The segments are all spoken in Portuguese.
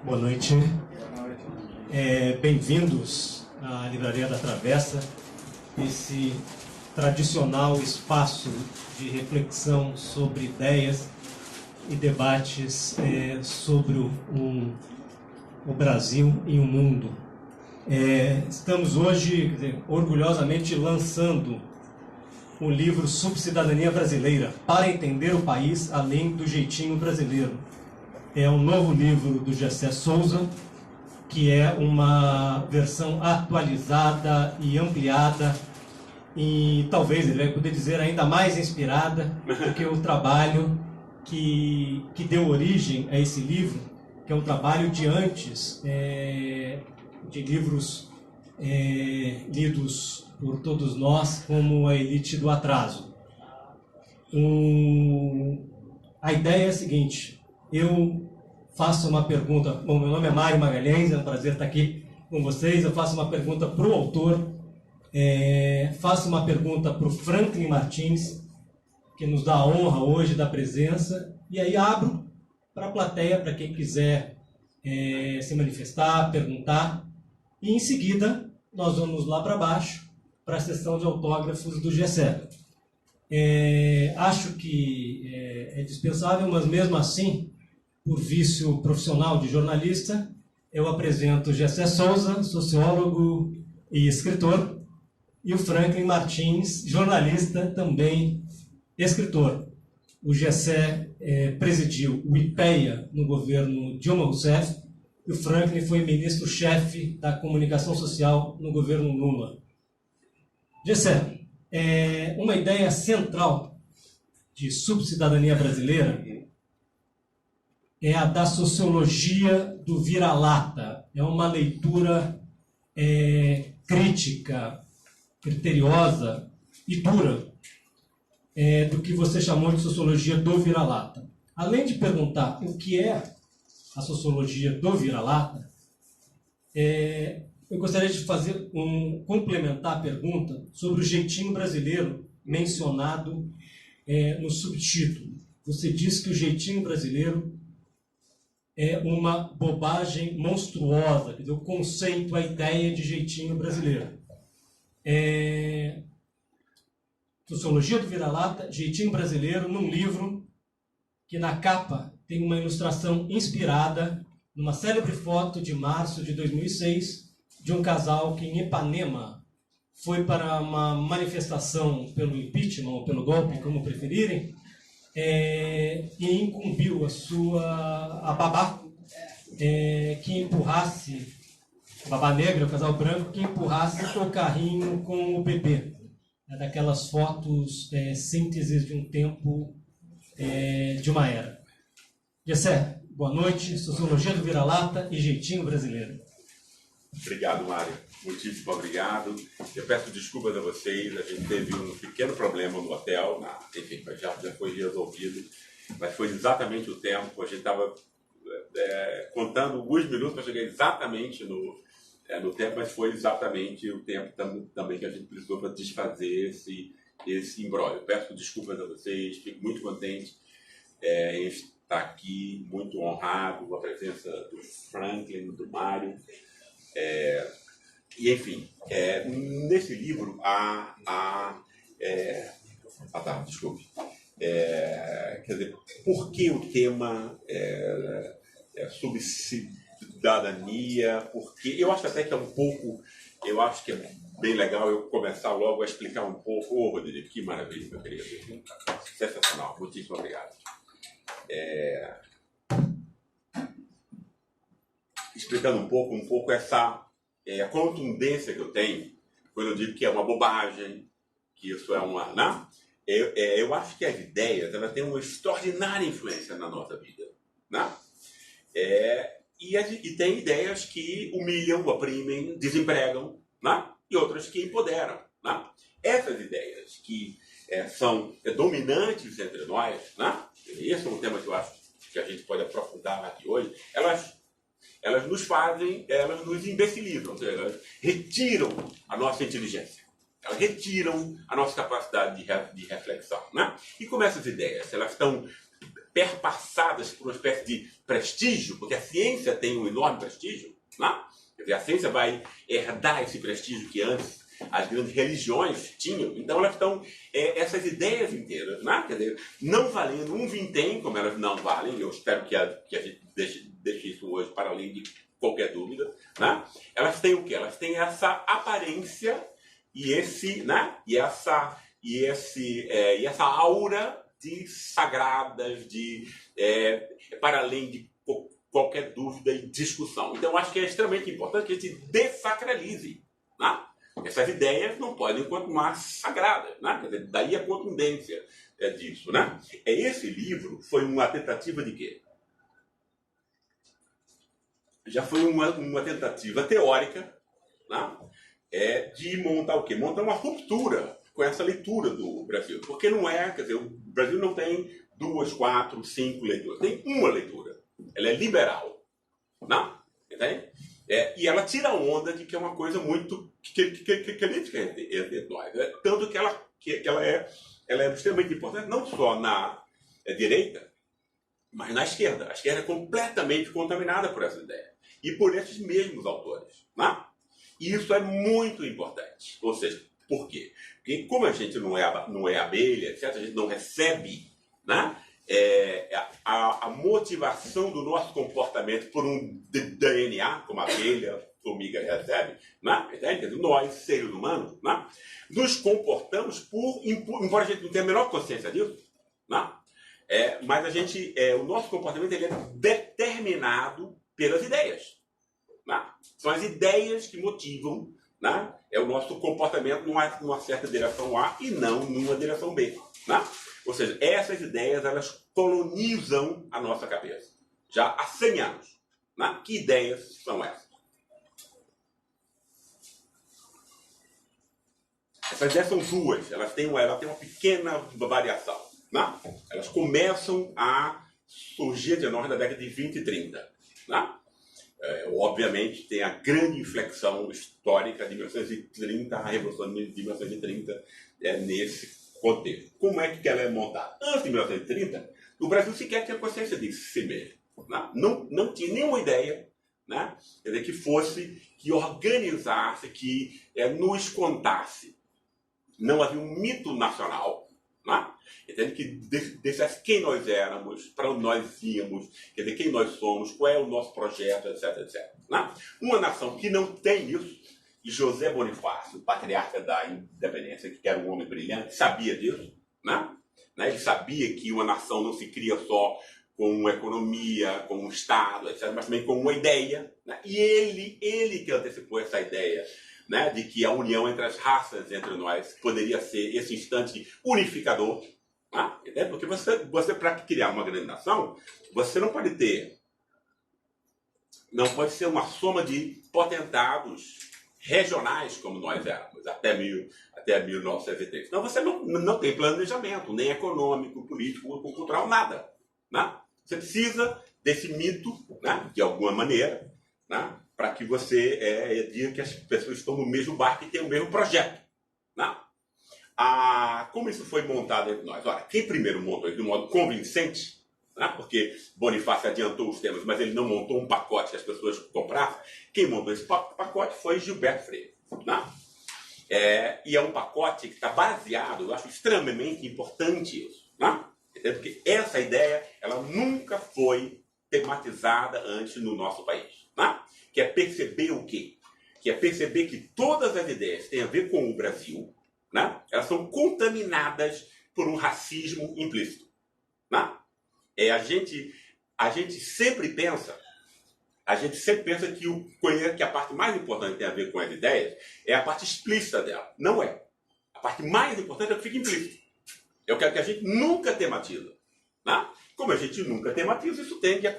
Boa noite. Bem-vindos à Livraria da Travessa, esse tradicional espaço de reflexão sobre ideias e debates sobre o Brasil e o mundo. Estamos hoje, orgulhosamente, lançando o livro Subcidadania Brasileira, para entender o país além do jeitinho brasileiro. É um novo livro do Gessé Souza, que é uma versão atualizada e ampliada, e talvez ele vai poder dizer ainda mais inspirada, porque o trabalho que deu origem a esse livro, que é um trabalho de antes de livros lidos por todos nós, como A Elite do Atraso. A ideia é a seguinte: eu faço uma pergunta. Bom, meu nome é Mário Magalhães, é um prazer estar aqui com vocês. Eu faço uma pergunta para o autor, faço uma pergunta para o Franklin Martins, que nos dá a honra hoje da presença, e aí abro para a plateia, para quem quiser se manifestar, perguntar, e em seguida nós vamos lá para baixo, para a sessão de autógrafos do Gessé. Acho que é dispensável, mas mesmo assim, por vício profissional de jornalista, eu apresento Gessé Souza, sociólogo e escritor, e o Franklin Martins, jornalista, também escritor. O Gessé presidiu o IPEA no governo Dilma Rousseff, e o Franklin foi ministro-chefe da comunicação social no governo Lula. Gessé, uma ideia central de subcidadania brasileira é a da sociologia do vira-lata. É uma leitura crítica, criteriosa e dura do que você chamou de sociologia do vira-lata. Além de perguntar o que é a sociologia do vira-lata, eu gostaria de complementar a pergunta sobre o jeitinho brasileiro mencionado no subtítulo. Você diz que o jeitinho brasileiro é uma bobagem monstruosa, quer dizer, o conceito, a ideia de jeitinho brasileiro. Sociologia do vira-lata, jeitinho brasileiro, num livro que na capa tem uma ilustração inspirada numa célebre foto de março de 2006 de um casal que em Ipanema foi para uma manifestação pelo impeachment ou pelo golpe, como preferirem, e incumbiu a babá que empurrasse, a babá negra, o casal branco, que empurrasse o carrinho com o bebê. Daquelas fotos sínteses de um tempo, de uma era. Gessé, boa noite. Sociologia do vira-lata e jeitinho brasileiro. Obrigado, Mário. Muitíssimo obrigado. Eu peço desculpas a vocês. A gente teve um pequeno problema no hotel. Enfim, já foi resolvido. Mas foi exatamente o tempo. A gente estava contando alguns minutos para chegar exatamente no tempo, mas foi exatamente o tempo também que a gente precisou para desfazer esse imbróglio. Peço desculpas a vocês. Fico muito contente em estar aqui, muito honrado com a presença do Franklin, do Mário. E, enfim, nesse livro desculpe. Quer dizer, por que o tema subcidadania? Porque eu acho até que eu acho que é bem legal eu começar logo a explicar um pouco. Rodrigo, que maravilha, meu querido. Sensacional, muitíssimo obrigado. Explicando um pouco essa a contundência que eu tenho quando eu digo que é uma bobagem, que isso é uma... Né? Eu acho que as ideias elas têm uma extraordinária influência na nossa vida. Né? E tem ideias que humilham, oprimem, desempregam, né? E outras que empoderam. Né? Essas ideias que são dominantes entre nós, né? Esse é um tema que eu acho que a gente pode aprofundar aqui hoje, elas nos imbecilizam, ou seja, elas retiram a nossa inteligência, elas retiram a nossa capacidade de reflexão. Né? E como essas ideias elas estão perpassadas por uma espécie de prestígio, porque a ciência tem um enorme prestígio, né? Quer dizer, a ciência vai herdar esse prestígio que antes as grandes religiões tinham. Então elas estão, essas ideias inteiras, né? Quer dizer, não valendo um vintém, como elas não valem, eu espero que a gente deixe isso hoje para além de qualquer dúvida, né? Elas têm o quê? Elas têm essa aparência e essa aura de sagradas, para além de qualquer dúvida e discussão. Então, eu acho que é extremamente importante que a gente desacralize, né? Essas ideias não podem continuar sagradas, né? Quer dizer, daí a contundência disso, né? Esse livro foi uma tentativa de quê? Já foi uma tentativa teórica, né? De montar o quê? Montar uma ruptura com essa leitura do Brasil. Porque não quer dizer, o Brasil não tem 2, 4, 5 leituras. Tem uma leitura. Ela é liberal. Não? Entende? E ela tira a onda de que é uma coisa muito crítica entre nós. Tanto que ela é extremamente importante, não só na direita, mas na esquerda. A esquerda é completamente contaminada por essa ideia. E por esses mesmos autores. Né? E isso é muito importante. Ou seja, por quê? Porque como a gente não é abelha, etc., a gente não recebe, né, a motivação do nosso comportamento por um DNA, como a abelha, formiga recebe, né? Nós, seres humanos, né, nos comportamos embora a gente não tenha a menor consciência disso, né? Mas o nosso comportamento ele é determinado pelas ideias. Né? São as ideias que motivam, né, o nosso comportamento numa certa direção A e não numa direção B. Né? Ou seja, essas ideias elas colonizam a nossa cabeça. Já há 100 anos. Né? Que ideias são essas? Essas ideias são duas. Ela tem uma pequena variação. Né? Elas começam a surgir de nós na década de 20 e 30. Né? Obviamente, tem a grande inflexão histórica de 1930, a Revolução de 1930, nesse contexto. Como é que ela é montada? Antes de 1930, o Brasil sequer tinha consciência de si mesmo. Né? Não tinha nenhuma ideia, né? Quer dizer, que organizasse, que nos contasse. Não havia um mito nacional, né? Entende? Que dissesse quem nós éramos, para onde nós íamos, quer dizer, quem nós somos, qual é o nosso projeto, etc, etc. Né? Uma nação que não tem isso, e José Bonifácio, patriarca da independência, que era um homem brilhante, sabia disso, né? Ele sabia que uma nação não se cria só com uma economia, com um Estado, etc., mas também com uma ideia. Né? E ele que antecipou essa ideia, né, de que a união entre as raças, entre nós, poderia ser esse instante unificador. Né? Porque você para criar uma grande nação, você não pode ser uma soma de potentados regionais, como nós éramos, até 1903. Então você não tem planejamento, nem econômico, político, cultural, nada. Né? Você precisa desse mito, né, de alguma maneira, né, para que você diga que as pessoas estão no mesmo barco e têm o mesmo projeto. Né? Como isso foi montado entre nós? Olha, quem primeiro montou isso de um modo convincente, né, porque Bonifácio adiantou os temas, mas ele não montou um pacote que as pessoas comprassem, quem montou esse pacote foi Gilberto Freire. Né? E é um pacote que está baseado, eu acho extremamente importante isso, né? Porque essa ideia ela nunca foi tematizada antes no nosso país. Né? Que é perceber o quê? Que é perceber que todas as ideias que têm a ver com o Brasil, né, elas são contaminadas por um racismo implícito. Né? A gente sempre pensa que a parte mais importante que tem a ver com as ideias é a parte explícita dela. Não é. A parte mais importante é o que fica implícito. É o que a gente nunca tematiza. Né? Como a gente nunca tematiza, isso tende a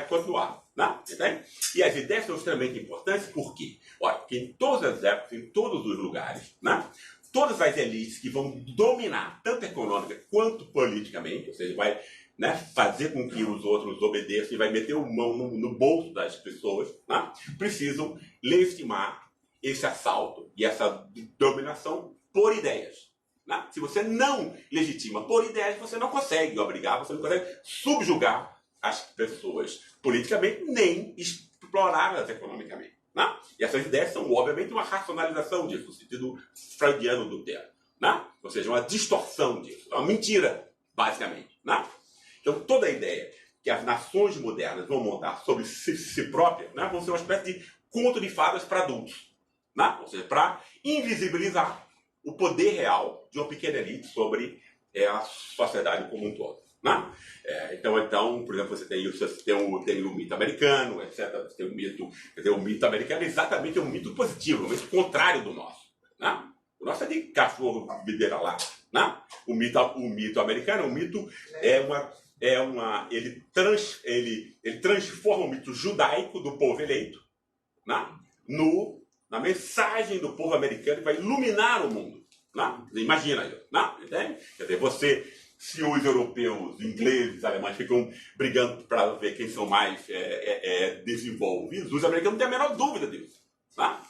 continuar. Né? E as ideias são extremamente importantes, por quê? Olha, porque em todas as épocas, em todos os lugares, né, todas as elites que vão dominar, tanto econômica quanto politicamente, ou seja, vai, né, fazer com que os outros obedeçam e vai meter a mão no bolso das pessoas, né, precisam legitimar esse assalto e essa dominação por ideias. Né? Se você não legitima por ideias, você não consegue obrigar, você não consegue subjugar as pessoas politicamente, nem explorá-las economicamente. Né? E essas ideias são, obviamente, uma racionalização disso, no sentido freudiano do termo. Né? Ou seja, uma distorção disso, uma mentira, basicamente. Né? Então, toda a ideia que as nações modernas vão montar sobre si próprias, né, vão ser uma espécie de conto de fadas para adultos. Né? Ou seja, para invisibilizar o poder real de uma pequena elite sobre a sociedade como um todo. Né? Então, por exemplo, você tem o mito americano, etc. Você tem o mito, o mito americano exatamente é um mito positivo, um mito contrário do nosso. Né? O nosso é de cachorro bebeira lá. Né? O mito americano, o mito ele transforma o mito judaico do povo eleito, né? Na mensagem do povo americano que vai iluminar o mundo. Né? Imagina isso. Né? Entende? Quer dizer, se os europeus, ingleses, alemães ficam brigando para ver quem são mais desenvolvidos, os americanos não têm a menor dúvida disso. Né?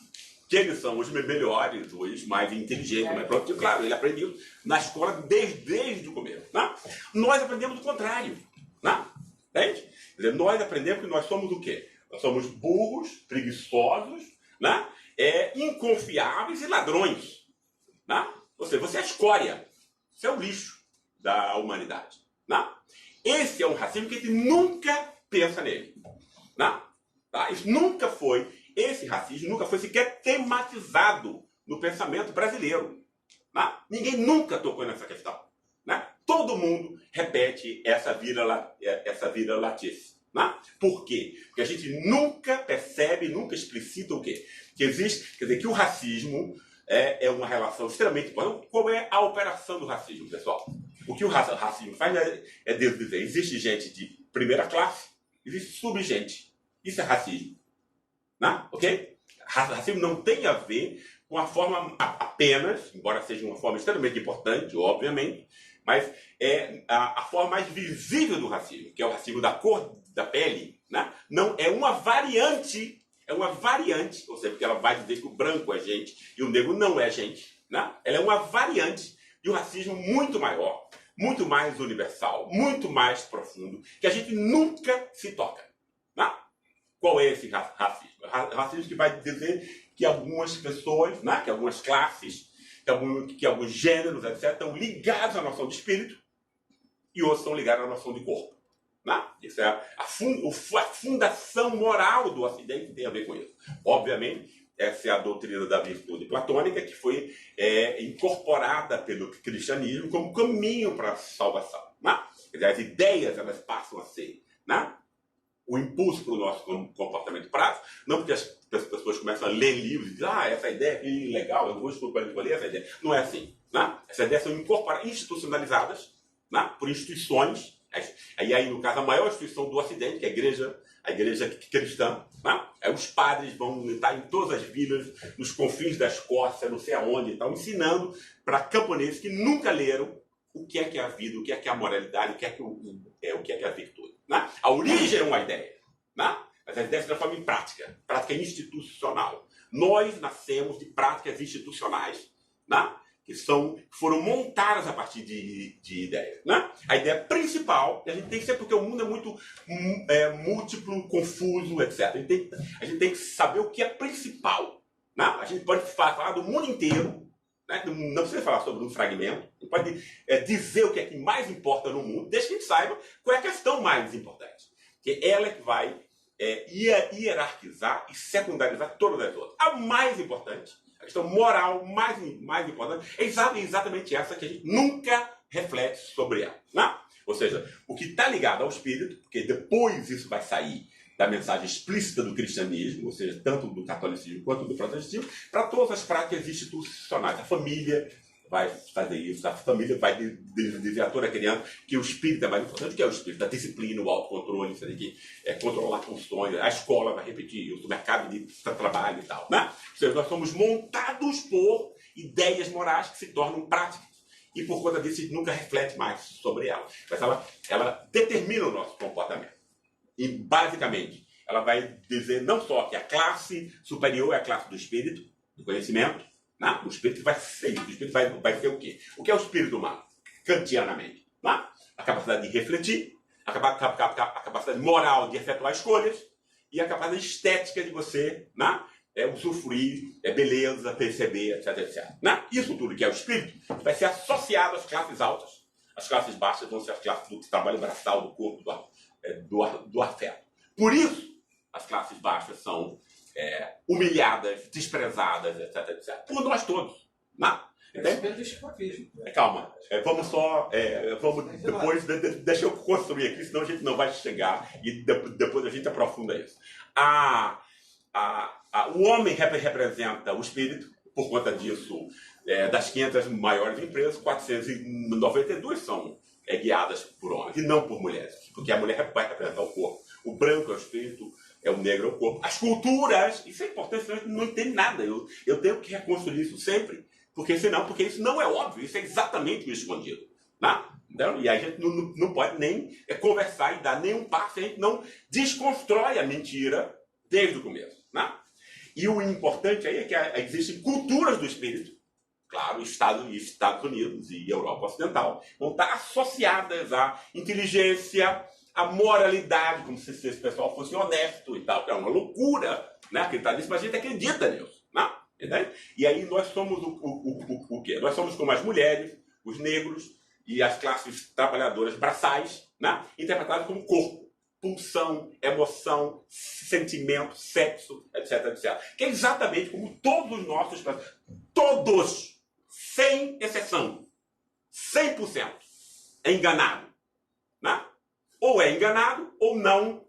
Que eles são os melhores, os mais inteligentes, mais produtivos. Claro, ele aprendeu na escola desde o começo. Né? Nós aprendemos o contrário. Né? Entende? Quer dizer, nós aprendemos que nós somos o quê? Nós somos burros, preguiçosos, né? Inconfiáveis e ladrões. Né? Ou seja, você é a escória. Você é o lixo da humanidade. Né? Esse é um racismo que a gente nunca pensa nele. Né? Tá? Esse racismo nunca foi sequer tematizado no pensamento brasileiro. Né? Ninguém nunca tocou nessa questão. Né? Todo mundo repete essa vira-latice. Né? Por quê? Porque a gente nunca percebe, nunca explicita o quê? Que existe, quer dizer, que o racismo é uma relação extremamente importante. Qual é a operação do racismo, pessoal? O que o racismo faz é dizer, existe gente de primeira classe, existe subgente. Isso é racismo. Né? Ok? Racismo não tem a ver com a forma apenas, embora seja uma forma extremamente importante, obviamente, mas é a forma mais visível do racismo, que é o racismo da cor da pele, né? Não é uma variante, ou seja, porque ela vai dizer que o branco é gente e o negro não é gente, né? Ela é uma variante de um racismo muito maior, muito mais universal, muito mais profundo, que a gente nunca se toca. Né? Qual é esse racismo? Racismo que vai dizer que algumas pessoas, né, que algumas classes, que alguns gêneros, etc., estão ligados à noção de espírito e outros estão ligados à noção de corpo. Né? Isso é a fundação moral do Ocidente, tem a ver com isso. Obviamente, essa é a doutrina da virtude platônica que foi incorporada pelo cristianismo como caminho para a salvação. Né? Quer dizer, as ideias elas passam a ser, né, o impulso para o nosso comportamento prático, não porque as pessoas começam a ler livros e dizem, essa ideia aqui é legal, eu vou escolher essa ideia. Não é assim. Né? Essas ideias são incorporadas, institucionalizadas, né, por instituições. E aí, no caso, a maior instituição do Ocidente, que é a igreja cristã, né? Os padres vão estar em todas as vilas, nos confins da Escócia, não sei aonde, estão ensinando para camponeses que nunca leram o que é a vida, o que é a moralidade, o que é a virtude. Né? A origem é uma ideia, né? Mas a ideia se transforma em prática institucional. Nós nascemos de práticas institucionais, né? Que foram montadas a partir de ideias. Né? A ideia principal, a gente tem que ser, porque o mundo é muito múltiplo, confuso, etc. A gente tem que saber o que é principal. Né? A gente pode falar do mundo inteiro, né? Não precisa falar sobre um fragmento, a gente pode dizer o que é que mais importa no mundo, desde que a gente saiba qual é a questão mais importante. Que ela é que vai hierarquizar e secundarizar todas as outras. A mais importante, a questão moral mais importante, é exatamente essa que a gente nunca reflete sobre ela. Né? Ou seja, o que está ligado ao espírito, porque depois isso vai sair da mensagem explícita do cristianismo, ou seja, tanto do catolicismo quanto do protestantismo, para todas as práticas institucionais. A família vai fazer isso, a família vai dizer a toda criança que o espírito é mais importante, que é o espírito da disciplina, o autocontrole, controlar funções, a escola vai repetir isso, o mercado de trabalho e tal. Né? Ou seja, nós somos montados por ideias morais que se tornam práticas. E por conta disso, a gente nunca reflete mais sobre ela. Mas ela determina o nosso comportamento. E, basicamente, ela vai dizer não só que a classe superior é a classe do espírito, do conhecimento, Né? O espírito vai ser isso. O espírito vai ser o quê? O que é o espírito humano? Kantianamente. Né? A capacidade de refletir, a capacidade moral de efetuar escolhas e a capacidade estética de você, né? Usufruir, beleza, perceber, etc, etc. Né? Isso tudo que é o espírito vai ser associado às classes altas. As classes baixas vão ser as classes do trabalho braçal, do corpo, do afeto. Por isso, as classes baixas são humilhadas, desprezadas, etc, etc. Por nós todos. Né? Calma, vamos só. Vamos depois. Deixa eu construir aqui, senão a gente não vai chegar e depois a gente aprofunda isso. O homem representa o espírito, por conta disso, das 500 maiores empresas, 492 são guiadas por homens e não por mulheres, porque a mulher vai representar o corpo. O branco é o espírito, o negro é o corpo. As culturas, isso é importante, senão a gente não entende nada. Eu tenho que reconstruir isso sempre. Porque isso não é óbvio, isso é exatamente o escondido. Né? Então, e aí a gente não pode nem conversar e dar nenhum passo se a gente não desconstrói a mentira desde o começo. Né? E o importante aí é que existem culturas do espírito, claro, Estados Unidos e Europa Ocidental, vão estar associadas à inteligência, à moralidade, como se esse pessoal fosse honesto e tal. É uma loucura, né, acreditar nisso, mas a gente acredita nisso. Né? Entende? E aí nós somos o quê? Nós somos como as mulheres, os negros e as classes trabalhadoras braçais, né? Interpretadas como corpo, pulsão, emoção, sentimento, sexo, etc, etc. Que é exatamente como todos os nossos, todos, sem exceção, 100% é enganado. Né? Ou é enganado ou não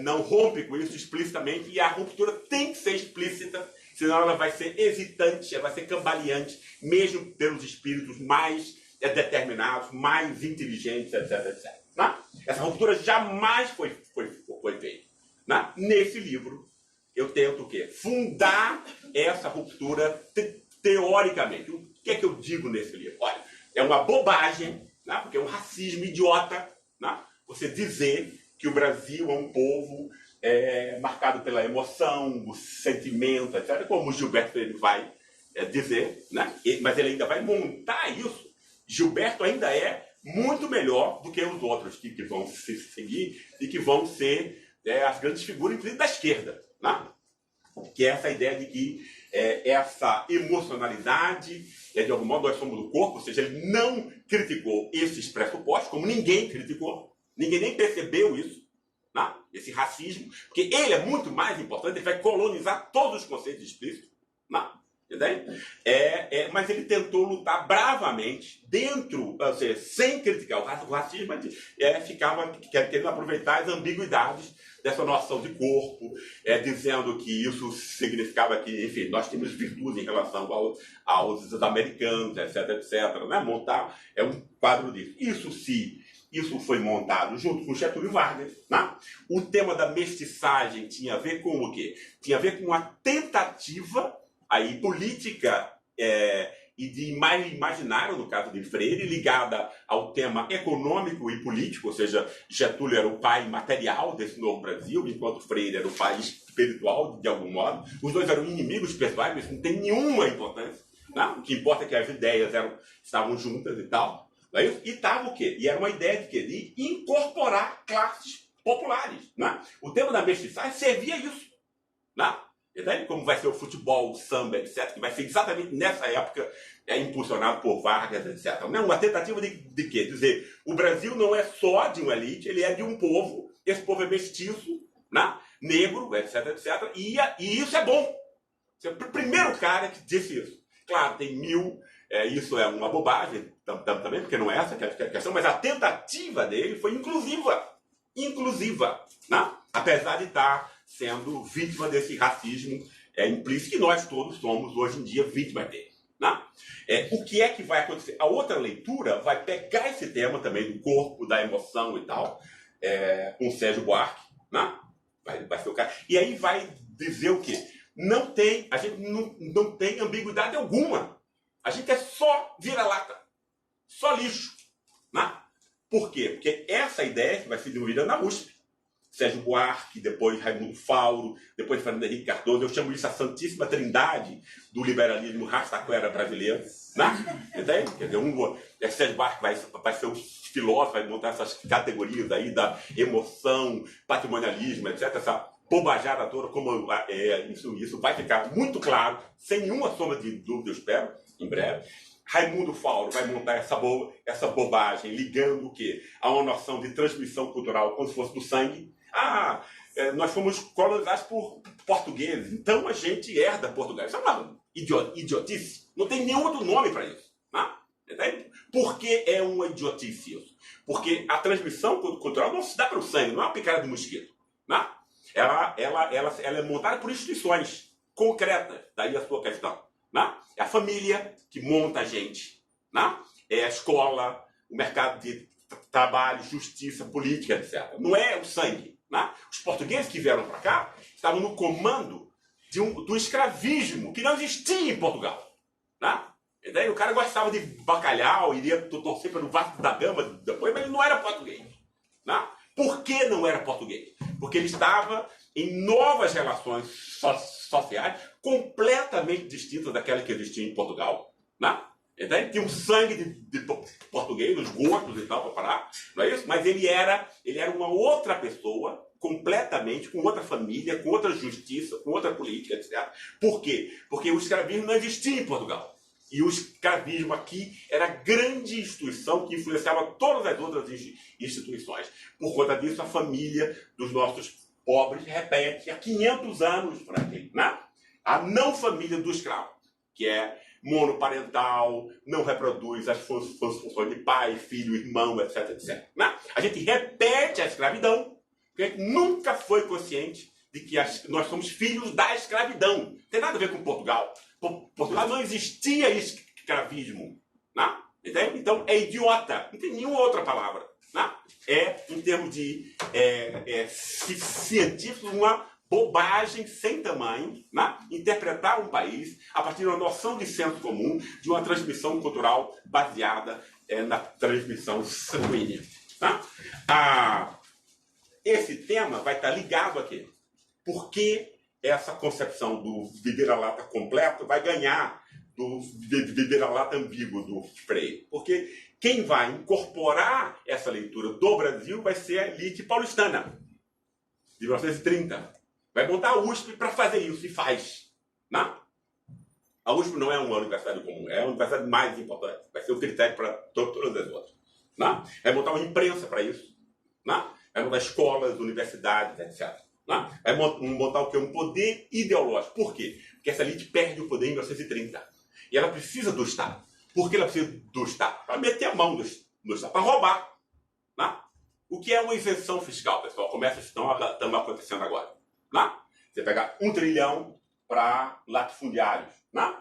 não rompe com isso explicitamente, e a ruptura tem que ser explícita, senão ela vai ser hesitante, ela vai ser cambaleante, mesmo pelos espíritos mais determinados, mais inteligentes, etc, etc. Né? Essa ruptura jamais foi feita. Né? Nesse livro, eu tento o quê? Fundar essa ruptura teoricamente. O que é que eu digo nesse livro? Olha, é uma bobagem, né? Porque é um racismo idiota, né? Você dizer que o Brasil é um povo marcado pela emoção, o sentimento, etc., como o Gilberto ele vai dizer, né? Mas ele ainda vai montar isso. Gilberto ainda é muito melhor do que os outros que vão se seguir e que vão ser as grandes figuras, inclusive da esquerda. Né? Que é essa ideia de que essa emocionalidade, de algum modo nós somos do corpo, ou seja, ele não criticou esses pressupostos, como ninguém criticou. Ninguém nem percebeu isso, né? Esse racismo, porque ele é muito mais importante, ele vai colonizar todos os conceitos explícitos. Né? Mas ele tentou lutar bravamente dentro, ou seja, sem criticar o racismo, mas ficava querendo aproveitar as ambiguidades dessa noção de corpo, dizendo que isso significava que, enfim, nós temos virtudes em relação aos americanos, etc, etc. Né? Montar um quadro disso. Isso foi montado junto com Getúlio Vargas. Né? O tema da mestiçagem tinha a ver com o quê? Tinha a ver com a tentativa aí, política e de imaginário, no caso de Freire, ligada ao tema econômico e político, ou seja, Getúlio era o pai material desse novo Brasil, enquanto Freire era o pai espiritual, de algum modo. Os dois eram inimigos pessoais, mas não tem nenhuma importância. Né? O que importa é que as ideias estavam juntas e tal. E estava o quê? E era uma ideia de quê? De incorporar classes populares. Né? O tema da mestiçagem servia a isso. Né? Como vai ser o futebol, o samba, etc., que vai ser exatamente nessa época impulsionado por Vargas, etc. Uma tentativa de quê? Dizer, o Brasil não é só de uma elite, ele é de um povo, esse povo é mestiço, né? Negro, etc., etc., e isso é bom. Você é o primeiro cara que disse isso. Claro, tem isso é uma bobagem também, porque não é essa que é a questão, mas a tentativa dele foi inclusiva, né? Apesar de estar sendo vítima desse racismo implícito, que nós todos somos, hoje em dia, vítimas dele. Né? O que é que vai acontecer? A outra leitura vai pegar esse tema também do corpo, da emoção e tal, com o Sérgio Buarque, né? Vai ser o cara. E aí vai dizer o quê? A gente não tem ambiguidade alguma. A gente é só vira-lata, só lixo. Né? Por quê? Porque essa ideia que vai ser desenvolvida na USP, Sérgio Buarque, depois Raimundo Fauro, depois Fernando Henrique Cardoso. Eu chamo isso a santíssima trindade do liberalismo rastaquera brasileiro. Né? Entende? Quer dizer, Sérgio Buarque vai ser um filósofo, vai montar essas categorias aí da emoção, patrimonialismo, etc. Essa bobajada toda, como isso vai ficar muito claro, sem nenhuma sombra de dúvida, eu espero, em breve. Raimundo Fauro vai montar essa bobagem, ligando o quê? A uma noção de transmissão cultural, como se fosse do sangue. Nós fomos colonizados por portugueses, então a gente herda Portugal. Isso é uma idiotice. Não tem nenhum outro nome para isso. Né? Entende? Por que é uma idiotice isso? Porque a transmissão cultural não se dá pelo sangue, não é uma picada de mosquito. Né? Ela é montada por instituições concretas, daí a sua questão. Né? É a família que monta a gente. Né? É a escola, o mercado de trabalho, justiça, política, etc. Não é o sangue. Né? Os portugueses que vieram para cá estavam no comando do escravismo, que não existia em Portugal. Né? E daí o cara gostava de bacalhau, iria torcer pelo Vasco da Gama depois, mas ele não era português. Né? Por que não era português? Porque ele estava em novas relações sociais completamente distintas daquelas que existiam em Portugal. Né? Então, tinha um sangue de português, os gostos e tal, para parar, não é isso? Mas ele era uma outra pessoa, completamente, com outra família, com outra justiça, com outra política, etc. Por quê? Porque o escravismo não existia em Portugal. E o escravismo aqui era a grande instituição que influenciava todas as outras instituições. Por conta disso, a família dos nossos pobres repete há 500 anos por aqui, né? A não família do escravo, que é monoparental, não reproduz as funções de pai, filho, irmão, etc, etc. Né? A gente repete a escravidão, porque a gente nunca foi consciente de que nós somos filhos da escravidão. Não tem nada a ver com Portugal. Portugal não existia escravismo. Né? Entende? Então é idiota, não tem nenhuma outra palavra. Né? Em termos de científicos, uma bobagem sem tamanho, né? Interpretar um país a partir de uma noção de senso comum, de uma transmissão cultural baseada na transmissão sanguínea. Tá? Esse tema vai estar ligado aqui. Por que essa concepção do vira-lata completo vai ganhar do vira-lata ambíguo do Freire? Porque quem vai incorporar essa leitura do Brasil vai ser a elite paulistana, de 1930. Vai montar a USP para fazer isso, e faz. Né? A USP não é uma universidade comum, é a universidade mais importante. Vai ser o critério para todas as outras. Né? Vai montar uma imprensa para isso. Né? Vai montar escolas, universidades, etc. Né? Vai montar o quê? Um poder ideológico. Por quê? Porque essa elite perde o poder em 1930. E ela precisa do Estado. Por que ela precisa do Estado? Para meter a mão no Estado, para roubar. Né? O que é uma isenção fiscal, pessoal? Como essas estão acontecendo agora. Né? Você pega 1 trilhão para latifundiários, né?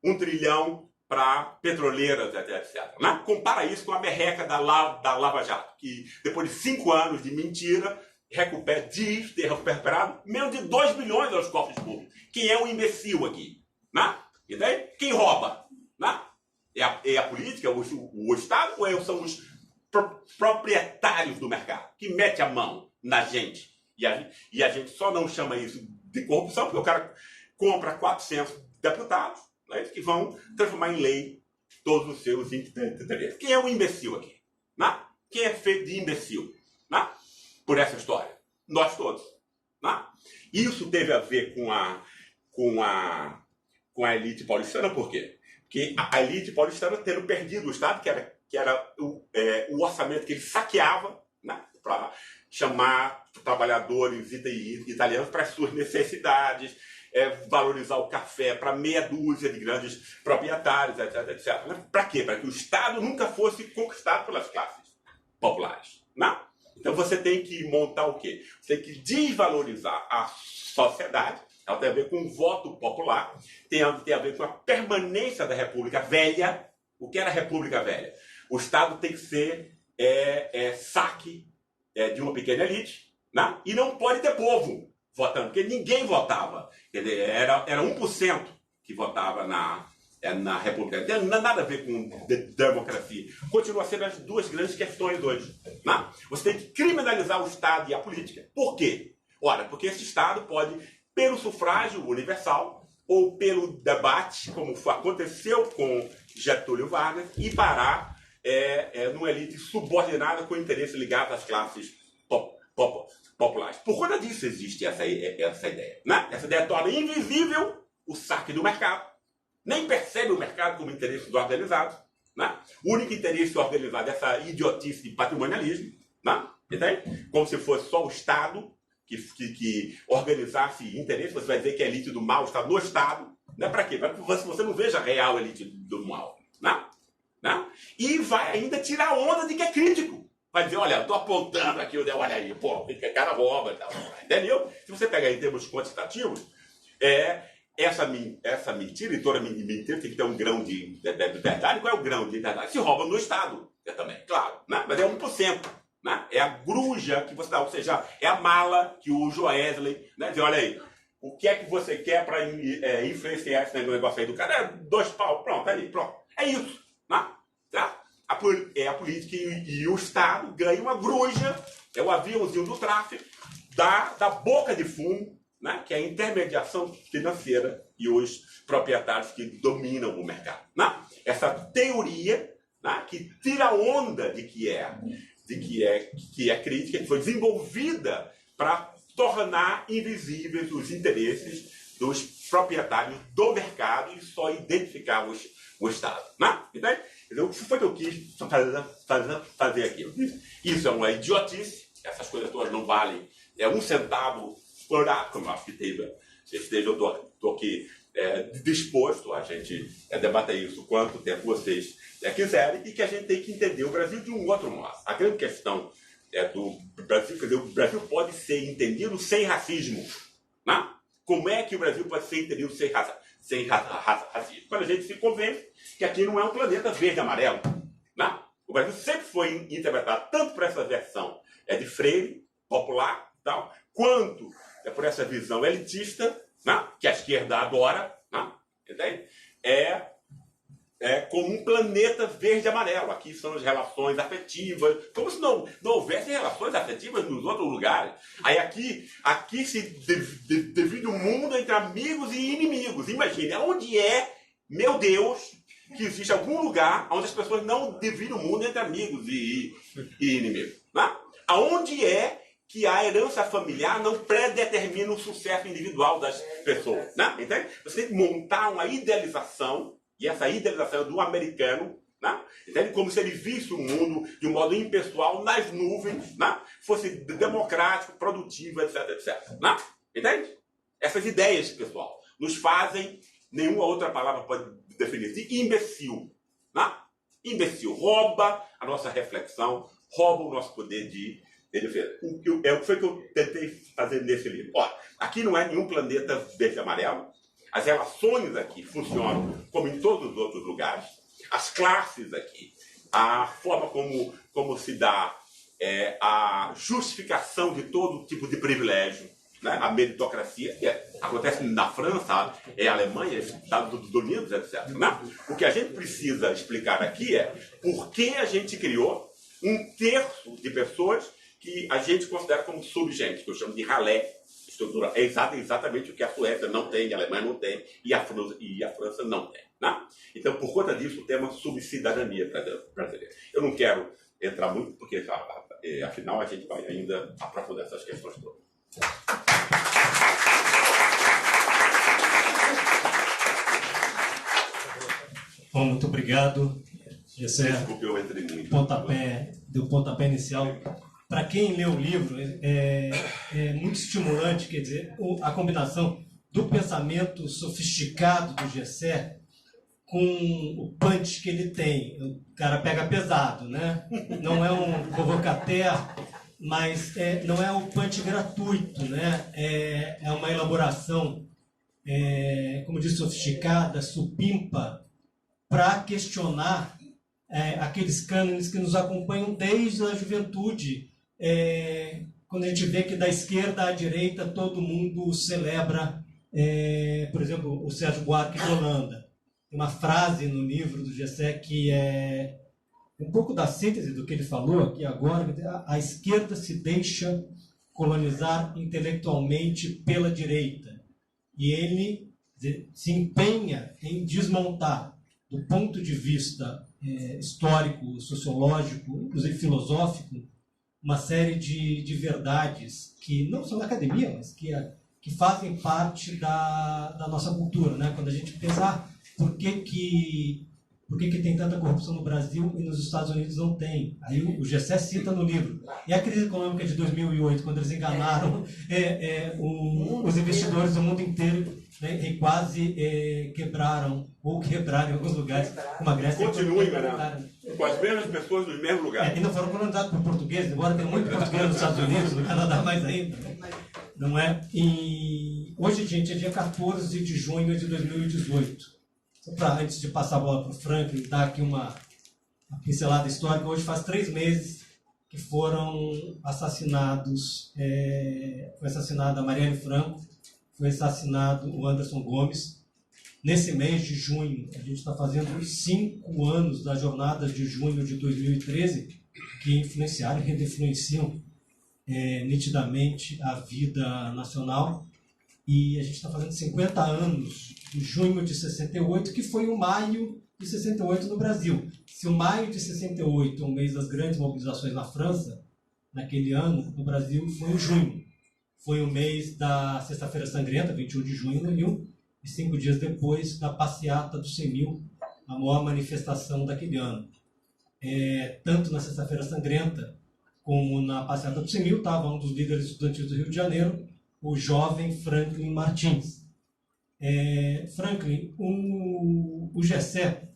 1 trilhão para petroleiras, etc. Né? Compara isso com a merreca da Lava Jato, que depois de 5 anos de mentira, diz ter recuperado menos de 2 bilhões aos cofres públicos. Quem é o imbecil aqui? Né? E daí, quem rouba? Né? É a política, o Estado, ou são os proprietários do mercado, que mete a mão na gente? E a gente só não chama isso de corrupção, porque o cara compra 400 deputados, né, que vão transformar em lei todos os seus interesses. Quem é o imbecil aqui? Né? Quem é feito de imbecil? Né? Por essa história? Nós todos. Né? Isso teve a ver com a elite paulistana, por quê? Porque a elite paulistana tendo perdido o Estado, que era o orçamento que ele saqueava, né, para chamar trabalhadores italianos para as suas necessidades, valorizar o café para meia dúzia de grandes proprietários, etc. Para quê? Para que o Estado nunca fosse conquistado pelas classes populares. Né? Então você tem que montar o quê? Você tem que desvalorizar a sociedade. Ela tem a ver com o voto popular, tem a ver com a permanência da República Velha. O que era a República Velha? O Estado tem que ser saque de uma pequena elite, né? E não pode ter povo votando, porque ninguém votava. Quer dizer, era 1% que votava na República. Não tem nada a ver com democracia. Continua sendo as duas grandes questões hoje. Né? Você tem que criminalizar o Estado e a política. Por quê? Ora, porque esse Estado pode, pelo sufrágio universal ou pelo debate, como aconteceu com Getúlio Vargas, e parar numa elite subordinada com interesse ligado às classes populares. Por conta disso existe essa ideia. Né? Essa ideia torna invisível o saque do mercado. Nem percebe o mercado como interesse do organizado. Né? O único interesse organizado é essa idiotice de patrimonialismo. Né? Entende? Como se fosse só o Estado que organizasse interesse. Você vai dizer que a elite do mal está no Estado. Né? Para quê? Para que você não veja a real elite do mal. Né? Né? E vai ainda tirar onda de que é crítico. Vai dizer, olha, eu estou apontando aqui, olha aí, pô, que cara rouba e tal. Entendeu? Se você pegar em termos quantitativos, essa mentira, e toda mentira tem que ter um grão de verdade. Qual é o grão de verdade? Se rouba no Estado, também, claro. Né? Mas é 1%. Né? É a gruja que você dá, ou seja, é a mala que o Joesley, né, diz, olha aí, o que é que você quer para influenciar esse negócio aí do cara? 2 pau, pronto, aí, pronto. É isso. Né? Tá? A política e o Estado ganham uma gruja, é o aviãozinho do tráfico, da boca de fumo, né, que é a intermediação financeira e os proprietários que dominam o mercado. Né? Essa teoria, né, que tira onda de que é crítica, que foi desenvolvida para tornar invisíveis os interesses dos proprietários do mercado e só identificar o Estado. Né? Entende? Então, o que foi que eu quis fazer aqui? Isso é uma idiotice, essas coisas todas não valem 1 centavo por ato, como eu acho que eu estou aqui disposto a gente debater isso quanto tempo vocês quiserem, e que a gente tem que entender o Brasil de um outro modo. A grande questão do Brasil, quer dizer, o Brasil pode ser entendido sem racismo. Né? Como é que o Brasil pode ser entendido sem racismo? Quando a gente se convence que aqui não é um planeta verde e amarelo. Né? O Brasil sempre foi interpretado tanto por essa versão de Freire, popular, tal, quanto por essa visão elitista, né? Que a esquerda adora, né? Entende? Como um planeta verde e amarelo. Aqui são as relações afetivas, como se não houvesse relações afetivas nos outros lugares. Aí aqui se divide o mundo entre amigos e inimigos. Imagine, onde meu Deus, que existe algum lugar onde as pessoas não dividem o mundo entre amigos e inimigos. Né? Aonde que a herança familiar não predetermina o sucesso individual das pessoas. Né? Entende? Você tem que montar uma idealização, e essa idealização é do americano, né? Entende? Como se ele visse o mundo de um modo impessoal, nas nuvens, né? Fosse democrático, produtivo, etc, etc. Né? Entende? Essas ideias, pessoal, nos fazem, nenhuma outra palavra pode definir, de imbecil. Né? Imbecil. Rouba a nossa reflexão, rouba o nosso poder de defesa. O que foi que eu tentei fazer nesse livro? Olha, aqui não é nenhum planeta verde e amarelo. As relações aqui funcionam como em todos os outros lugares. As classes aqui, a forma como se dá a justificação de todo tipo de privilégio, né? A meritocracia, acontece na França, a Alemanha, Estados Unidos, etc. Né? O que a gente precisa explicar aqui é por que a gente criou 1/3 de pessoas que a gente considera como subgentes, que eu chamo de ralé. Estrutura é exatamente o que a Suécia não tem, a Alemanha não tem e a França não tem. Né? Então, por conta disso, o tema subcidadania brasileira. Eu não quero entrar muito, porque afinal a gente vai ainda aprofundar essas questões todas. Bom, muito obrigado, Gessé. Desculpe, eu entrei muito. Do pontapé inicial. Para quem lê o livro, é muito estimulante, quer dizer, a combinação do pensamento sofisticado do Gessé com o punch que ele tem. O cara pega pesado, né? Não é um provocateur, mas não é um punch gratuito, né? É uma elaboração, como diz, sofisticada, supimpa, para questionar aqueles cânones que nos acompanham desde a juventude. Quando a gente vê que da esquerda à direita todo mundo celebra, por exemplo, o Sérgio Buarque de Holanda. Tem uma frase no livro do Gessé que é um pouco da síntese do que ele falou aqui agora. A esquerda se deixa colonizar intelectualmente pela direita. E ele se empenha em desmontar, do ponto de vista histórico, sociológico, inclusive filosófico, uma série de verdades que não são da academia, mas que fazem parte da nossa cultura, né? Quando a gente pensa, por que tem tanta corrupção no Brasil e nos Estados Unidos não tem? Aí o Gessé cita no livro. E a crise econômica de 2008, quando eles enganaram os investidores do mundo inteiro, né, e quase quebraram, ou quebraram em alguns lugares, como a Grécia. Continuam enganando. Com as mesmas pessoas nos mesmos lugares. E não foram colonizados por portugueses, embora tenha muito português nos Estados Unidos, no Canadá mais ainda. Não é? E hoje, gente, é dia 14 de junho de 2018. Antes de passar a bola para o Franklin, dar aqui uma pincelada histórica, hoje faz 3 meses que foram assassinados, foi assassinada a Marielle Franco, foi assassinado o Anderson Gomes. Nesse mês de junho, a gente está fazendo 5 anos da jornada de junho de 2013, que influenciaram e redefluenciam nitidamente a vida nacional. E a gente está fazendo 50 anos de junho de 68, que foi o maio de 68 no Brasil. Se o maio de 68 é o mês das grandes mobilizações na França, naquele ano, no Brasil foi o junho. Foi o mês da Sexta-feira Sangrenta, 21 de junho no Rio, e 5 dias depois da Passeata dos 100 mil, a maior manifestação daquele ano. Tanto na Sexta-feira Sangrenta como na Passeata dos 100 mil estava um dos líderes estudantis do Rio de Janeiro, o jovem Franklin Martins. Franklin, o Gessé,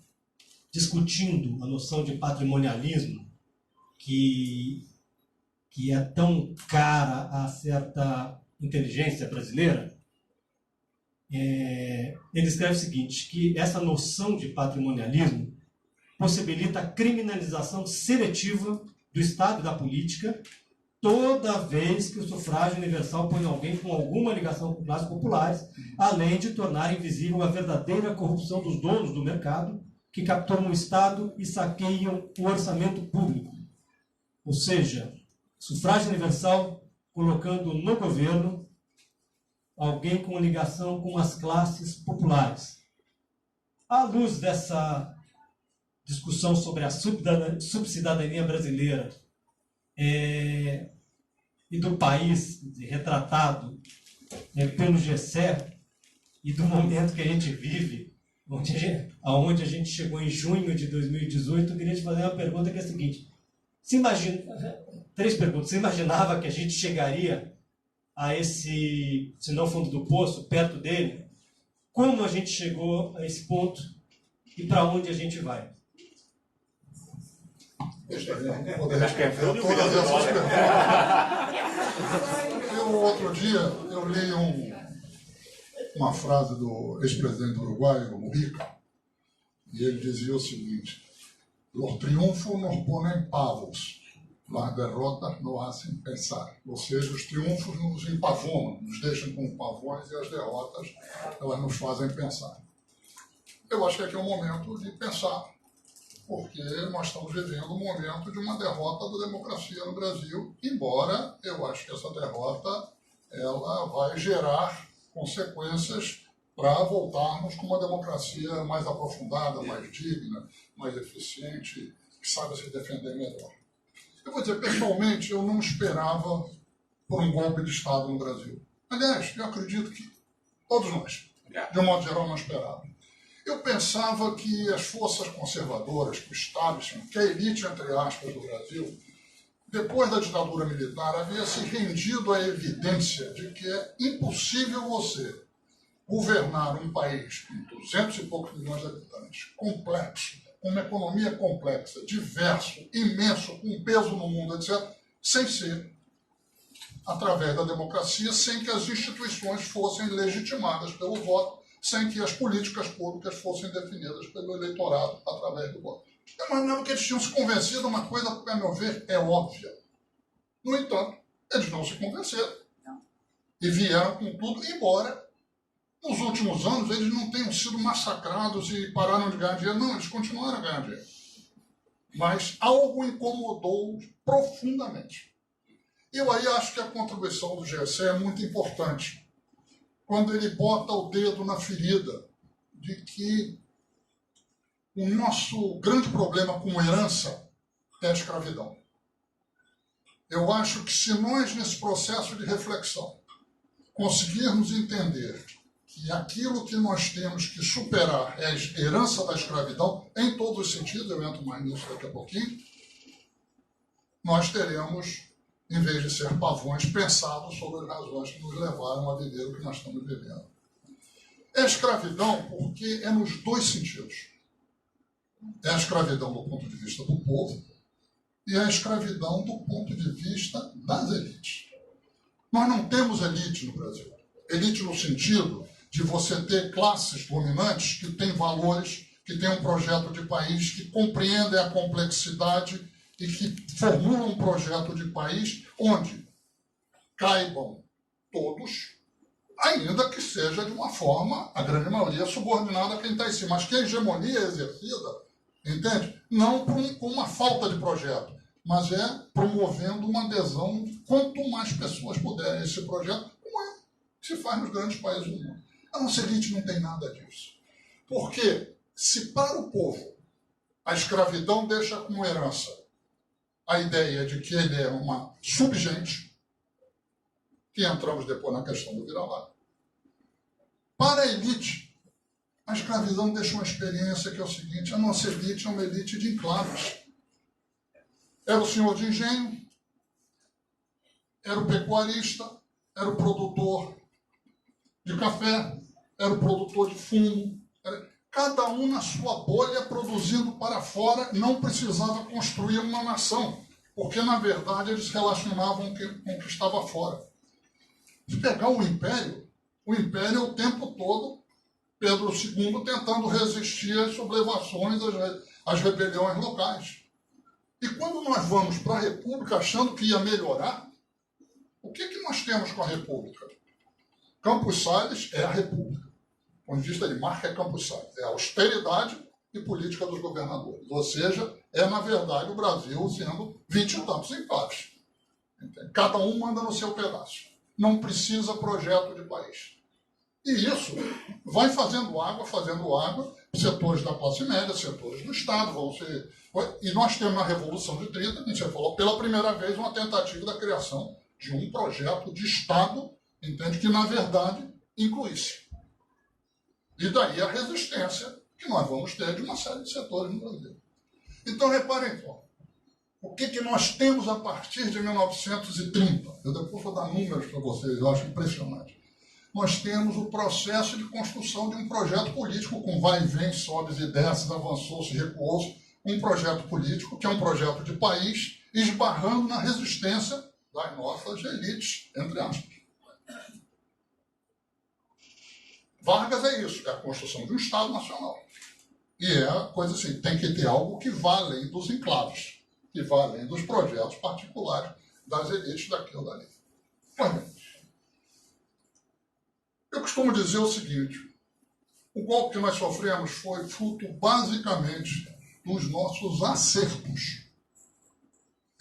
discutindo a noção de patrimonialismo, que é tão cara a certa inteligência brasileira, ele escreve o seguinte, que essa noção de patrimonialismo possibilita a criminalização seletiva do Estado e da política toda vez que o sufrágio universal põe alguém com alguma ligação com classes populares, além de tornar invisível a verdadeira corrupção dos donos do mercado que capturam o Estado e saqueiam o orçamento público. Ou seja, sufrágio universal colocando no governo alguém com ligação com as classes populares. À luz dessa discussão sobre a subcidadania brasileira, e do país retratado pelo Gessé e do momento que a gente vive, aonde a gente chegou em junho de 2018, eu queria te fazer uma pergunta que é a seguinte. 3 perguntas. Você imaginava que a gente chegaria a esse, se não fundo do poço, perto dele? Como a gente chegou a esse ponto e para onde a gente vai? Acho que é todas essas perguntas. Outro dia, eu li uma frase do ex-presidente do Uruguai, o Mujica, e ele dizia o seguinte: "Los triunfos nos ponem pavos, las derrotas nos hacen pensar." Ou seja, os triunfos nos empavonam, nos deixam com pavões, e as derrotas, elas nos fazem pensar. Eu acho que aqui é o momento de pensar, porque nós estamos vivendo um momento de uma derrota da democracia no Brasil, embora eu acho que essa derrota ela vai gerar consequências para voltarmos com uma democracia mais aprofundada, mais digna, mais eficiente, que saiba se defender melhor. Eu vou dizer, pessoalmente, eu não esperava por um golpe de Estado no Brasil. Aliás, eu acredito que todos nós, de um modo geral, não esperávamos. Eu pensava que as forças conservadoras, que o establishment, que a elite, entre aspas, do Brasil, depois da ditadura militar, havia se rendido à evidência de que é impossível você governar um país com 200 e poucos milhões de habitantes, complexo, com uma economia complexa, diverso, imenso, com peso no mundo, etc., sem ser através da democracia, sem que as instituições fossem legitimadas pelo voto, sem que as políticas públicas fossem definidas pelo eleitorado através do voto. Eu imaginava que eles tinham se convencido de uma coisa que, a meu ver, é óbvia. No entanto, eles não se convenceram. E vieram com tudo, embora nos últimos anos eles não tenham sido massacrados e pararam de ganhar dinheiro. Não, eles continuaram a ganhar dinheiro. Mas algo incomodou profundamente. Eu aí acho que a contribuição do GSE é muito importante, quando ele bota o dedo na ferida de que o nosso grande problema com herança é a escravidão. Eu acho que se nós, nesse processo de reflexão, conseguirmos entender que aquilo que nós temos que superar é a herança da escravidão, em todos os sentidos, eu entro mais nisso daqui a pouquinho, nós teremos, em vez de ser pavões, pensado sobre as razões que nos levaram a viver o que nós estamos vivendo. É a escravidão porque é nos dois sentidos. É a escravidão do ponto de vista do povo e é a escravidão do ponto de vista das elites. Nós não temos elite no Brasil. Elite no sentido de você ter classes dominantes que têm valores, que têm um projeto de país, que compreendem a complexidade e que formulam um projeto de país onde caibam todos, ainda que seja de uma forma, a grande maioria, subordinada a quem está em cima. Mas que a hegemonia é exercida, entende? Não com uma falta de projeto, mas é promovendo uma adesão. Quanto mais pessoas puderem a esse projeto, como é que se faz nos grandes países do mundo. A nossa elite não tem nada disso. Porque se para o povo a escravidão deixa como herança a ideia de que ele é uma subgente, que entramos depois na questão do vira-lata. Para a elite, a escravidão deixa uma experiência que é o seguinte: a nossa elite é uma elite de enclaves. Era o senhor de engenho, era o pecuarista, era o produtor de café, era o produtor de fumo. Cada um na sua bolha, produzindo para fora, não precisava construir uma nação, porque, na verdade, eles se relacionavam com o que estava fora. Se pegar o Império é o tempo todo Pedro II tentando resistir às sublevações, às rebeliões locais. E quando nós vamos para a República achando que ia melhorar, o que nós temos com a República? Campos Salles é a República. Do ponto de vista de marca, é Campos Salles. É a austeridade e política dos governadores. Ou seja, é, na verdade, o Brasil sendo 20 e tantos enclaves. Cada um manda no seu pedaço. Não precisa projeto de país. E isso vai fazendo água, setores da classe média, setores do Estado vão ser... E nós temos na Revolução de 30, a gente falou, pela primeira vez, uma tentativa da criação de um projeto de Estado, entende, que, na verdade, incluísse. E daí a resistência que nós vamos ter de uma série de setores no Brasil. Então, reparem, o que nós temos a partir de 1930? Eu depois vou dar números para vocês, eu acho impressionante. Nós temos o processo de construção de um projeto político com vai e vem, sobes e desces, avançou-se, recuou-se, um projeto político que é um projeto de país, esbarrando na resistência das nossas elites, entre aspas. Vargas é isso, é a construção de um Estado Nacional. E é a coisa assim, tem que ter algo que vá além dos enclaves, que vá além dos projetos particulares das elites daqui ou dali. Pois bem, eu costumo dizer o seguinte: o golpe que nós sofremos foi fruto, basicamente, dos nossos acertos.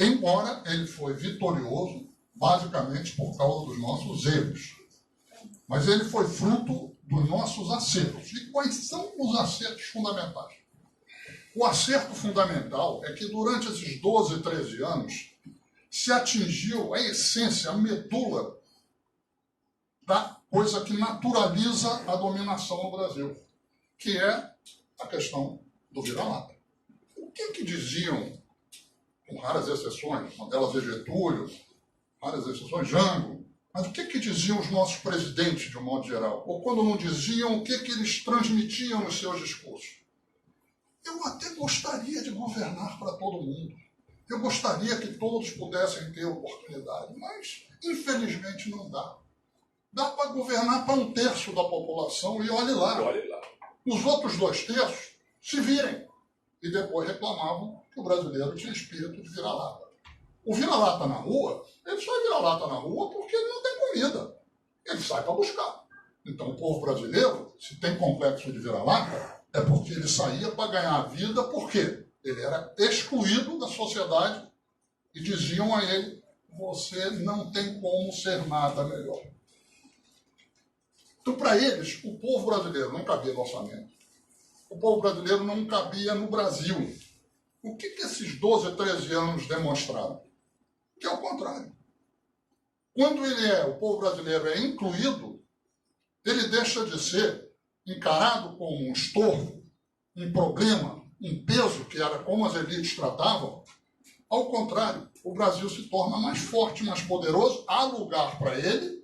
Embora ele foi vitorioso, basicamente, por causa dos nossos erros. Mas ele foi fruto dos nossos acertos. E quais são os acertos fundamentais? O acerto fundamental é que durante esses 12, 13 anos se atingiu a essência, a medula da coisa que naturaliza a dominação no Brasil, que é a questão do vira-lata. O que diziam, com raras exceções, uma delas é Getúlio, raras exceções Jango, mas o que diziam os nossos presidentes, de um modo geral? Ou quando não diziam, o que eles transmitiam nos seus discursos? Eu até gostaria de governar para todo mundo. Eu gostaria que todos pudessem ter oportunidade, mas, infelizmente, não dá. Dá para governar para 1/3 da população e olhe lá. Os outros 2/3 se virem. E depois reclamavam que o brasileiro tinha espírito de vira-lata. O vira-lata na rua, ele só é vira-lata na rua porque ele não tem comida. Ele sai para buscar. Então, o povo brasileiro, se tem complexo de vira-lata, é porque ele saía para ganhar a vida, por quê? Ele era excluído da sociedade e diziam a ele: você não tem como ser nada melhor. Então, para eles, o povo brasileiro não cabia no orçamento. O povo brasileiro não cabia no Brasil. O que esses 12, 13 anos demonstraram? Que é o contrário. Quando o povo brasileiro é incluído, ele deixa de ser encarado como um estorvo, um problema, um peso, que era como as elites tratavam. Ao contrário, o Brasil se torna mais forte, mais poderoso, há lugar para ele,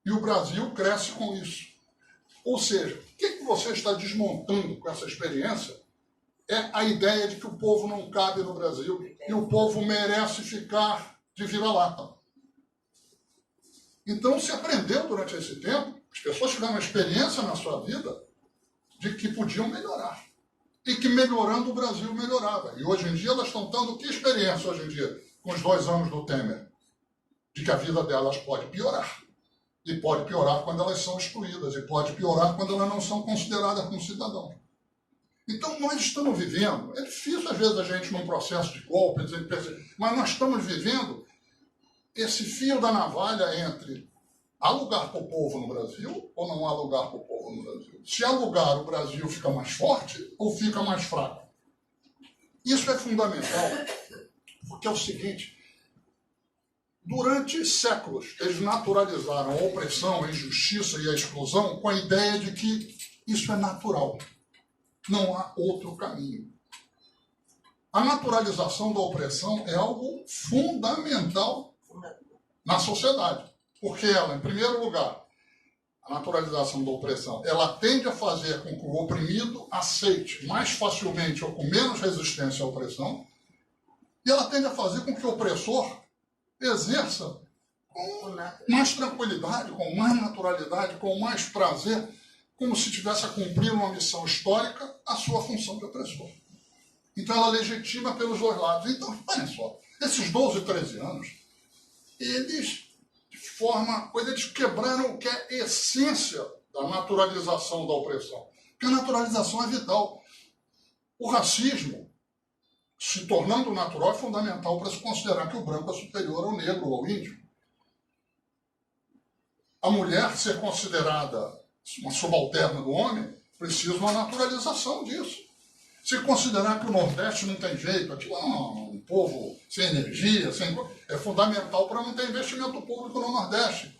e o Brasil cresce com isso. Ou seja, o que você está desmontando com essa experiência é a ideia de que o povo não cabe no Brasil e o povo merece ficar de vira-lata. Então, se aprendeu durante esse tempo, as pessoas tiveram uma experiência na sua vida de que podiam melhorar. E que melhorando o Brasil melhorava. E hoje em dia elas estão tendo que experiência hoje em dia, com os 2 anos do Temer, de que a vida delas pode piorar. E pode piorar quando elas são excluídas. E pode piorar quando elas não são consideradas como cidadãos. Então, nós estamos vivendo, é difícil às vezes a gente num processo de golpe, mas nós estamos vivendo esse fio da navalha entre há lugar para o povo no Brasil ou não há lugar para o povo no Brasil. Se há lugar, o Brasil fica mais forte ou fica mais fraco. Isso é fundamental, porque é o seguinte: durante séculos, eles naturalizaram a opressão, a injustiça e a exclusão com a ideia de que isso é natural. Não há outro caminho. A naturalização da opressão é algo fundamental na sociedade. Porque ela, em primeiro lugar, a naturalização da opressão, ela tende a fazer com que o oprimido aceite mais facilmente ou com menos resistência à opressão, e ela tende a fazer com que o opressor exerça com mais tranquilidade, com mais naturalidade, com mais prazer, como se estivesse a cumprir uma missão histórica, a sua função de opressor. Então ela legitima pelos 2 lados. Então, olha só, esses 12, 13 anos, eles, de forma coisa, eles quebraram o que é a essência da naturalização da opressão. Porque a naturalização é vital. O racismo, se tornando natural, é fundamental para se considerar que o branco é superior ao negro ou ao índio. A mulher ser considerada uma subalterna do homem, precisa uma naturalização disso. Se considerar que o Nordeste não tem jeito, aquilo é um povo sem energia, é fundamental para não ter investimento público no Nordeste.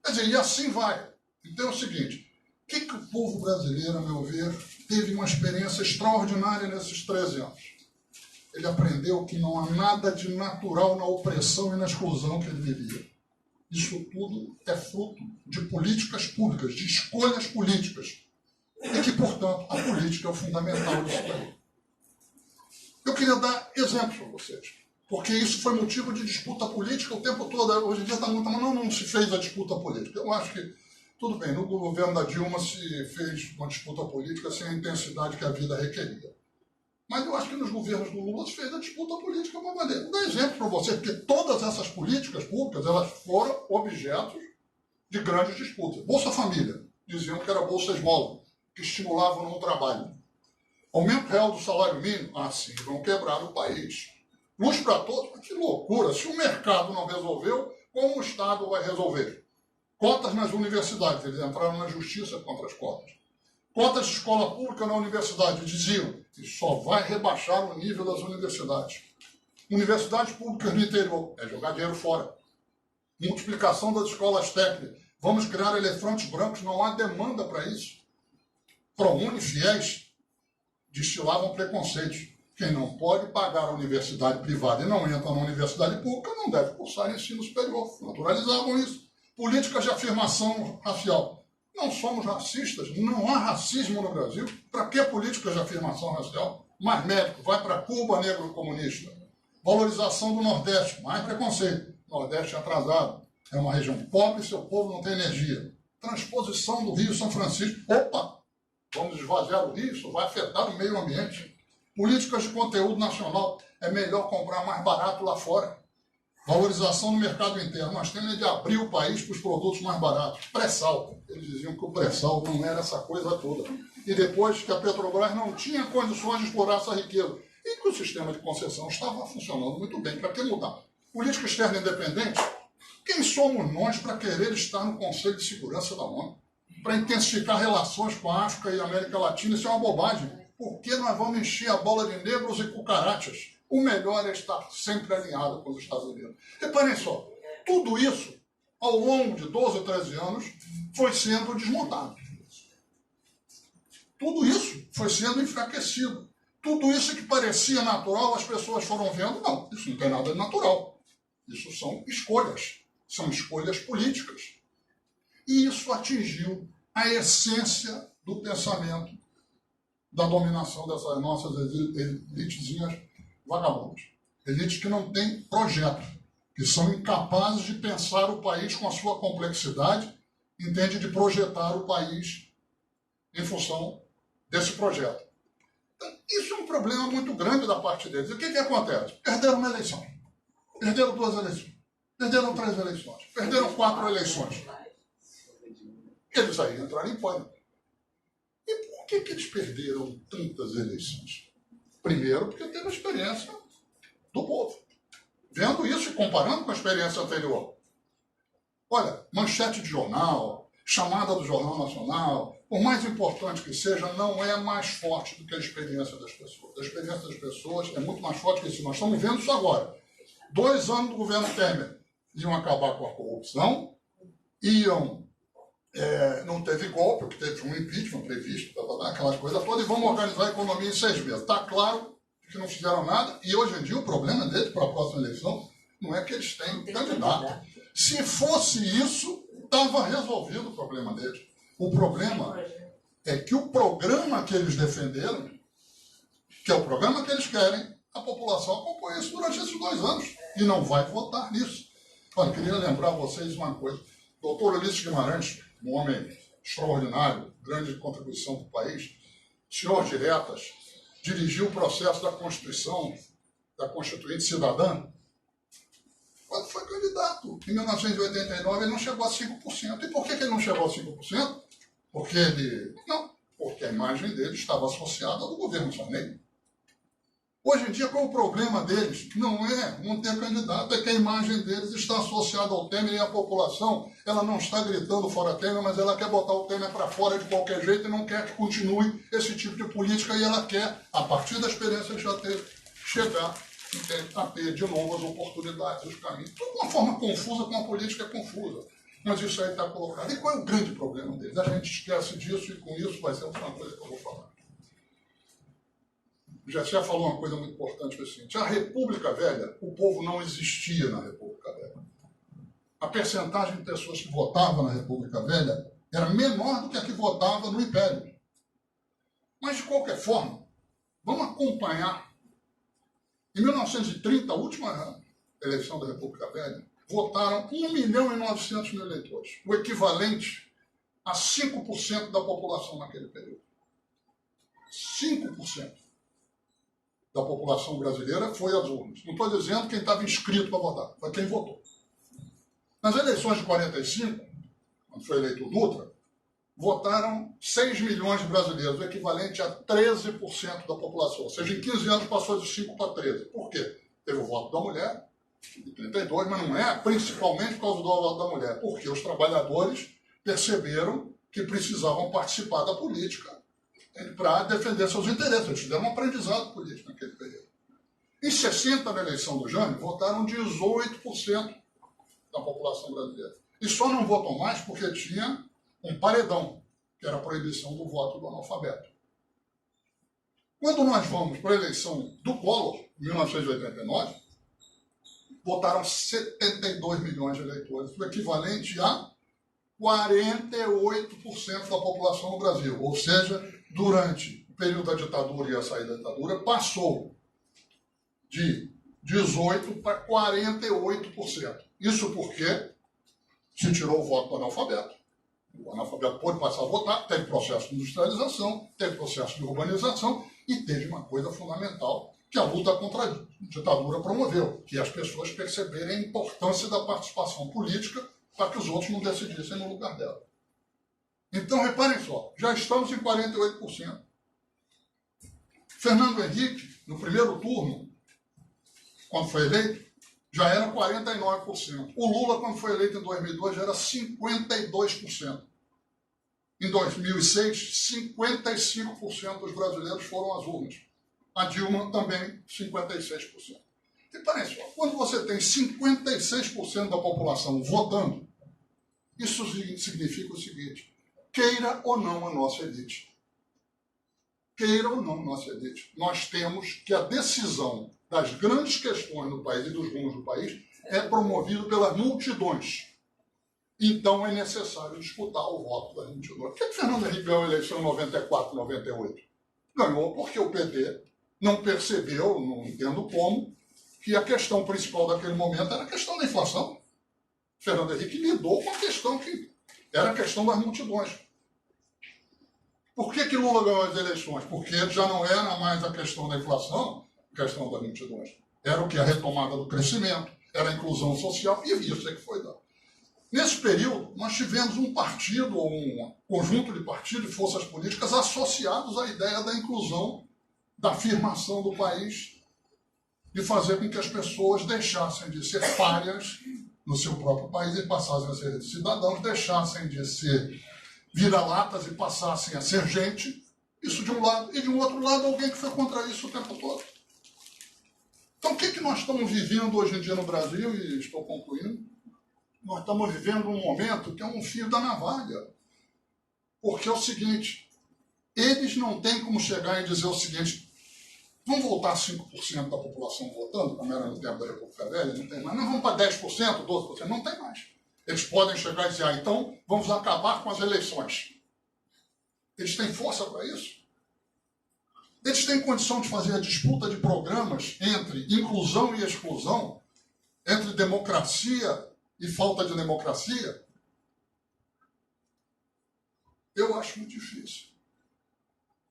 Quer dizer, e assim vai. Então é o seguinte: o que o povo brasileiro, a meu ver, teve uma experiência extraordinária nesses 13 anos? Ele aprendeu que não há nada de natural na opressão e na exclusão que ele vivia. Isso tudo é fruto de políticas públicas, de escolhas políticas. E que, portanto, a política é o fundamental disso daí. Eu queria dar exemplos para vocês, porque isso foi motivo de disputa política o tempo todo. Hoje em dia está muito, mas não se fez a disputa política. Eu acho que, tudo bem, no governo da Dilma se fez uma disputa política sem a intensidade que a vida requeria. Mas eu acho que nos governos do Lula se fez a disputa política de uma maneira. Vou dar exemplo para você, porque todas essas políticas públicas elas foram objetos de grandes disputas. Bolsa Família, diziam que era Bolsa Esmola, que estimulavam no trabalho. Aumento real do salário mínimo, assim vão quebrar o país. Luz para todos, mas que loucura, se o mercado não resolveu, como o Estado vai resolver? Cotas nas universidades, eles entraram na justiça contra as cotas. Cotas de escola pública na universidade, diziam que só vai rebaixar o nível das universidades. Universidades públicas no interior, é jogar dinheiro fora. Multiplicação das escolas técnicas, vamos criar elefantes brancos, não há demanda para isso. ProUni, FIES, destilavam preconceitos. Quem não pode pagar a universidade privada e não entra na universidade pública não deve cursar ensino superior. Naturalizavam isso. Políticas de afirmação racial. Não somos racistas, não há racismo no Brasil. Para que políticas de afirmação racial? Mais médico, vai para Cuba, negro comunista. Valorização do Nordeste, mais preconceito. Nordeste é atrasado, é uma região pobre, seu povo não tem energia. Transposição do Rio São Francisco. Opa, vamos esvaziar o Rio, isso vai afetar o meio ambiente. Políticas de conteúdo nacional, é melhor comprar mais barato lá fora. Valorização no mercado interno. Nós temos de abrir o país para os produtos mais baratos. Pré-sal. Eles diziam que o pré-sal não era essa coisa toda. E depois que a Petrobras não tinha condições de explorar essa riqueza. E que o sistema de concessão estava funcionando muito bem. Para que mudar? Política externa independente? Quem somos nós para querer estar no Conselho de Segurança da ONU? Para intensificar relações com a África e a América Latina? Isso é uma bobagem. Por que nós vamos encher a bola de negros e cucarachas? O melhor é estar sempre alinhado com os Estados Unidos. Reparem só, tudo isso, ao longo de 12 ou 13 anos, foi sendo desmontado. Tudo isso foi sendo enfraquecido. Tudo isso que parecia natural, as pessoas foram vendo, não, isso não tem nada de natural. Isso são escolhas políticas. E isso atingiu a essência do pensamento da dominação dessas nossas elitezinhas vagabundas. Elites que não têm projeto, que são incapazes de pensar o país com a sua complexidade, entende, de projetar o país em função desse projeto. Então, isso é um problema muito grande da parte deles. E o que acontece? Perderam uma eleição. Perderam 2 eleições. Perderam 3 eleições. Perderam 4 eleições. Eles aí entraram em pânico. E por que eles perderam tantas eleições? Primeiro, porque teve a experiência do povo. Vendo isso e comparando com a experiência anterior. Olha, manchete de jornal, chamada do Jornal Nacional, por mais importante que seja, não é mais forte do que a experiência das pessoas. A experiência das pessoas é muito mais forte que isso. Nós estamos vendo isso agora. 2 anos do governo Temer iam acabar com a corrupção, não teve golpe, porque teve um impeachment previsto, aquelas coisas todas, e vamos organizar a economia em 6 meses. Está claro que não fizeram nada, e hoje em dia o problema deles para a próxima eleição não é que eles têm candidato. Se fosse isso, estava resolvido o problema deles. O problema é que o programa que eles defenderam, que é o programa que eles querem, a população acompanha isso durante esses 2 anos e não vai votar nisso. Olha, queria lembrar a vocês uma coisa. Doutor Ulisses Guimarães, um homem extraordinário, grande contribuição para o país, senhor Diretas, dirigiu o processo da Constituição, da Constituinte Cidadã, quando foi candidato. Em 1989 ele não chegou a 5%. E por que ele não chegou a 5%? Porque a imagem dele estava associada ao governo Sarney. Hoje em dia, qual é o problema deles? Não é não ter candidato, é que a imagem deles está associada ao Temer e a população, ela não está gritando fora Temer, mas ela quer botar o Temer para fora de qualquer jeito e não quer que continue esse tipo de política, e ela quer, a partir da experiência que já teve, chegar a ter de novo as oportunidades, os caminhos. Tudo de uma forma confusa, com a política é confusa. Mas isso aí está colocado. E qual é o grande problema deles? A gente esquece disso e com isso vai ser uma coisa que eu vou falar. O Gessé falou uma coisa muito importante, que é o seguinte: a República Velha, o povo não existia na República Velha. A percentagem de pessoas que votavam na República Velha era menor do que a que votava no Império. Mas, de qualquer forma, vamos acompanhar. Em 1930, a última eleição da República Velha, votaram 1.900.000 eleitores, o equivalente a 5% da população naquele período. 5% da população brasileira foi às urnas. Não estou dizendo quem estava inscrito para votar, foi quem votou. Nas eleições de 45, quando foi eleito o Dutra, votaram 6 milhões de brasileiros, o equivalente a 13% da população. Ou seja, em 15 anos passou de 5 para 13. Por quê? Teve o voto da mulher, de 32, mas não é principalmente por causa do voto da mulher, porque os trabalhadores perceberam que precisavam participar da política para defender seus interesses. Eles tiveram um aprendizado político naquele período. Em 60, na eleição do Jânio, votaram 18% da população brasileira. E só não votam mais porque tinha um paredão, que era a proibição do voto do analfabeto. Quando nós vamos para a eleição do Collor, em 1989, votaram 72 milhões de eleitores, o equivalente a 48% da população no Brasil. Ou seja, durante o período da ditadura e a saída da ditadura, passou de 18% para 48%. Isso porque se tirou o voto do analfabeto. O analfabeto pôde passar a votar, teve processo de industrialização, teve processo de urbanização e teve uma coisa fundamental, que a luta contra a ditadura promoveu, que as pessoas perceberem a importância da participação política para que os outros não decidissem no lugar dela. Então, reparem só, já estamos em 48%. Fernando Henrique, no primeiro turno, quando foi eleito, já era 49%. O Lula, quando foi eleito em 2002, já era 52%. Em 2006, 55% dos brasileiros foram às urnas. A Dilma também, 56%. E parece, quando você tem 56% da população votando, isso significa o seguinte: queira ou não a nossa elite. Queira ou não a nossa elite. Nós temos que a decisão das grandes questões do país e dos rumos do país é promovida pelas multidões. Então é necessário disputar o voto das multidões. Por que Fernando Henrique ganhou a eleição em 94, 98? Ganhou porque o PT não percebeu, não entendo como, que a questão principal daquele momento era a questão da inflação. Fernando Henrique lidou com a questão que era a questão das multidões. Por que Lula ganhou as eleições? Porque já não era mais a questão da inflação, a questão das multidões. Era o que? A retomada do crescimento, era a inclusão social, e isso é que foi dado. Nesse período, nós tivemos um partido, ou um conjunto de partidos e forças políticas associados à ideia da inclusão, da afirmação do país, de fazer com que as pessoas deixassem de ser párias no seu próprio país e passassem a ser cidadãos, deixassem de ser vira-latas e passassem a ser gente, isso de um lado, e de um outro lado alguém que foi contra isso o tempo todo. Então o que nós estamos vivendo hoje em dia no Brasil, e estou concluindo, nós estamos vivendo um momento que é um fio da navalha, porque é o seguinte, eles não têm como chegar e dizer o seguinte: vamos voltar a 5% da população votando, como era no tempo da República Velha, não tem mais. Não, vamos para 10%, 12%, não tem mais. Eles podem chegar e dizer, então vamos acabar com as eleições. Eles têm força para isso? Eles têm condição de fazer a disputa de programas entre inclusão e exclusão, entre democracia e falta de democracia? Eu acho muito difícil.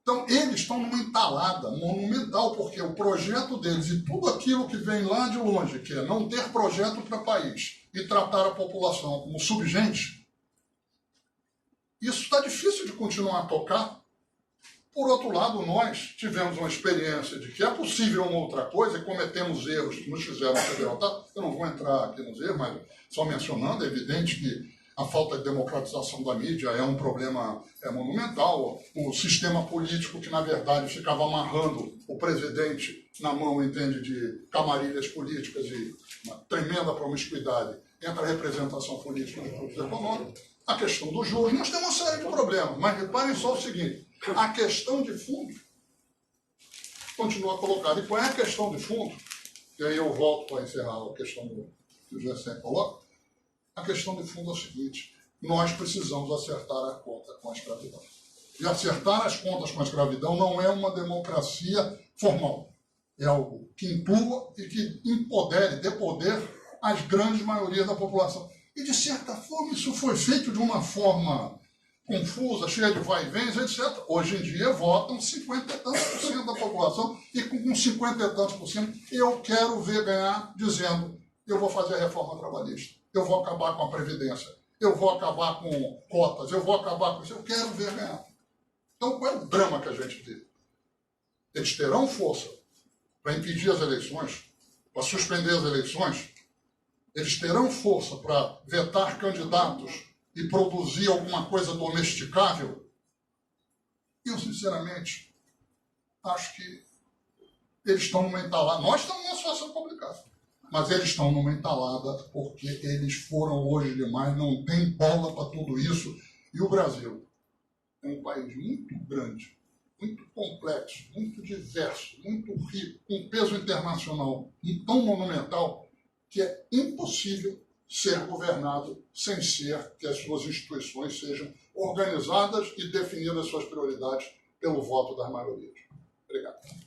Então, eles estão numa entalada monumental, porque o projeto deles e tudo aquilo que vem lá de longe, que é não ter projeto para o país e tratar a população como subgente, isso está difícil de continuar a tocar. Por outro lado, nós tivemos uma experiência de que é possível uma outra coisa e cometemos erros que nos fizeram ser derrotados. Eu não vou entrar aqui nos erros, mas só mencionando, é evidente que a falta de democratização da mídia é um problema monumental. O sistema político que, na verdade, ficava amarrando o presidente na mão, entende, de camarilhas políticas e uma tremenda promiscuidade entre a representação política e os grupos econômicos. A questão dos juros, nós temos uma série de problemas, mas reparem só o seguinte, a questão de fundo continua colocada. E qual é a questão de fundo? E aí eu volto para encerrar a questão que o Gessé coloca. A questão de fundo é o seguinte: nós precisamos acertar a conta com a escravidão. E acertar as contas com a escravidão não é uma democracia formal. É algo que inclua e que empodere, dê poder às grandes maiorias da população. E, de certa forma, isso foi feito de uma forma confusa, cheia de vai-vens, etc. Hoje em dia votam 50 e tantos por cento da população e com 50 e tantos por cento eu quero ver ganhar dizendo: eu vou fazer a reforma trabalhista, eu vou acabar com a Previdência, eu vou acabar com cotas, eu vou acabar com isso, eu quero ver ganhar. Então, qual é o drama que a gente vê? Eles terão força para impedir as eleições, para suspender as eleições, eles terão força para vetar candidatos e produzir alguma coisa domesticável? Eu, sinceramente, acho que eles estão numa entalada. Nós estamos numa situação complicada. Mas eles estão numa entalada porque eles foram longe demais, não tem bola para tudo isso. E o Brasil é um país muito grande, muito complexo, muito diverso, muito rico, com peso internacional tão monumental, que é impossível ser governado sem ser que as suas instituições sejam organizadas e definidas suas prioridades pelo voto das maiorias. Obrigado.